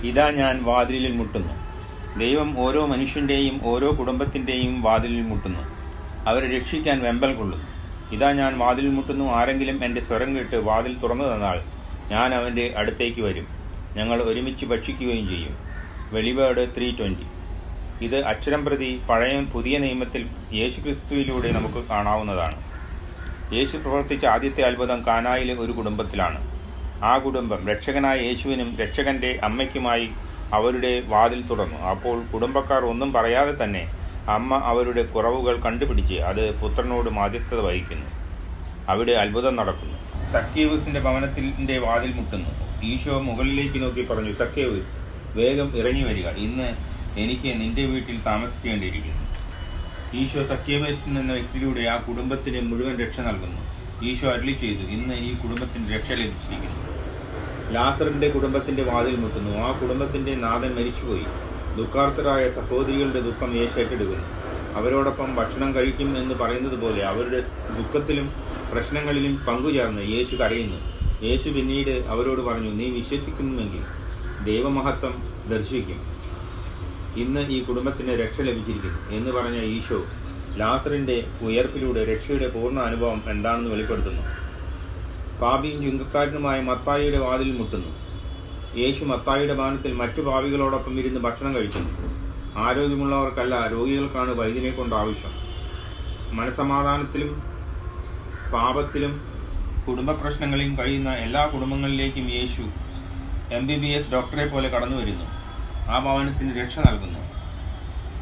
ഇതാ ഞാൻ വാതിലിൽ മുട്ടുന്നു. ദൈവം ഓരോ മനുഷ്യന്റെയും ഓരോ കുടുംബത്തിന്റെയും വാതിലിൽ മുട്ടുന്നു. അവരെ രക്ഷിക്കാൻ വെമ്പൽ കൊള്ളുന്നു. ഇതാ ഞാൻ വാതിലിൽ മുട്ടുന്നു. ആരെങ്കിലും എന്റെ സ്വരം കേട്ട് വാതിൽ തുറന്നു തന്നാൽ ഞാൻ അവന്റെ അടുത്തേക്ക് വരും. ഞങ്ങൾ ഒരുമിച്ച് ഭക്ഷിക്കുകയും ചെയ്യും. വെളിപാട് 3:20. ഇത് അക്ഷരം പ്രതി പഴയ പുതിയ നിയമത്തിൽ യേശുക്രിസ്തുവിലൂടെ നമുക്ക് കാണാവുന്നതാണ്. യേശു പ്രവർത്തിച്ച ആദ്യത്തെ അത്ഭുതം കാനായിലെ ഒരു കുടുംബത്തിലാണ്. ആ കുടുംബം രക്ഷകനായ യേശുവിനും രക്ഷകന്റെ അമ്മയ്ക്കുമായി അവരുടെ വാതിൽ തുറന്നു. അപ്പോൾ കുടുംബക്കാർ ഒന്നും പറയാതെ തന്നെ അമ്മ അവരുടെ കുറവുകൾ കണ്ടുപിടിച്ച് അത് പുത്രനോട് മാധ്യസ്ഥത വഹിക്കുന്നു. അവിടെ അത്ഭുതം നടക്കുന്നു. സക്കേവൂസിന്റെ ഭവനത്തിന്റെ വാതിൽ മുട്ടുന്നു. ഈശോ മുകളിലേക്ക് നോക്കി പറഞ്ഞു, സക്കേവൂസ്, വേഗം ഇറങ്ങി വരിക. ഇന്ന് എനിക്ക് നിന്റെ വീട്ടിൽ താമസിക്കേണ്ടിയിരിക്കുന്നു. ഈശോ സക്കേവൂസ് എന്ന വ്യക്തിയിലൂടെ ആ കുടുംബത്തിന് മുഴുവൻ രക്ഷ നൽകുന്നു. ഈശോ അരുളി ചെയ്തു, ഇന്ന് ഈ കുടുംബത്തിന് രക്ഷ ലഭിച്ചിരിക്കുന്നു. ലാസറിന്റെ കുടുംബത്തിന്റെ വാതിൽ മുട്ടുന്നു. ആ കുടുംബത്തിന്റെ നാഥൻ മരിച്ചുപോയി. ദുഃഖാർത്തരായ സഹോദരികളുടെ ദുഃഖം യേശു ഏറ്റെടുക്കുന്നു. അവരോടൊപ്പം ഭക്ഷണം കഴിക്കും എന്ന് പറയുന്നത് പോലെ അവരുടെ ദുഃഖത്തിലും പ്രശ്നങ്ങളിലും പങ്കുചേർന്ന് യേശു കരയുന്നു. യേശു പിന്നീട് അവരോട് പറഞ്ഞു, നീ വിശ്വസിക്കുന്നുവെങ്കിൽ ദൈവമഹത്വം ദർശിക്കും. ഇന്ന് ഈ കുടുംബത്തിന് രക്ഷ ലഭിച്ചിരിക്കുന്നു എന്ന് പറഞ്ഞ ഈശോ ലാസറിന്റെ ഉയർപ്പിലൂടെ രക്ഷയുടെ പൂർണ്ണ അനുഭവം എന്താണെന്ന് വെളിപ്പെടുത്തുന്നു. പാപിയും ചുങ്കക്കാരനുമായ മത്തായിയുടെ വാതിൽ മുട്ടുന്നു. യേശു മത്തായിയുടെ ഭവനത്തിൽ മറ്റു പാപികളോടൊപ്പം ഇരുന്ന് ഭക്ഷണം കഴിക്കുന്നു. ആരോഗ്യമുള്ളവർക്കല്ല, രോഗികൾക്കാണ് വൈദ്യനെ കൊണ്ട് ആവശ്യം. മനസമാധാനത്തിലും പാപത്തിലും കുടുംബ പ്രശ്നങ്ങളിലും കഴിയുന്ന എല്ലാ കുടുംബങ്ങളിലേക്കും യേശു MBBS ഡോക്ടറെ പോലെ കടന്നു വരുന്നു. ആ ഭവനത്തിന് രക്ഷ നൽകുന്നു.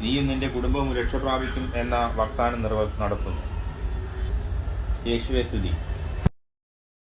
നീയും നിന്റെ കുടുംബവും രക്ഷ പ്രാപിക്കും എന്ന വാഗ്ദാനം നടത്തുന്നു. യേശുവേ സ്തുതി.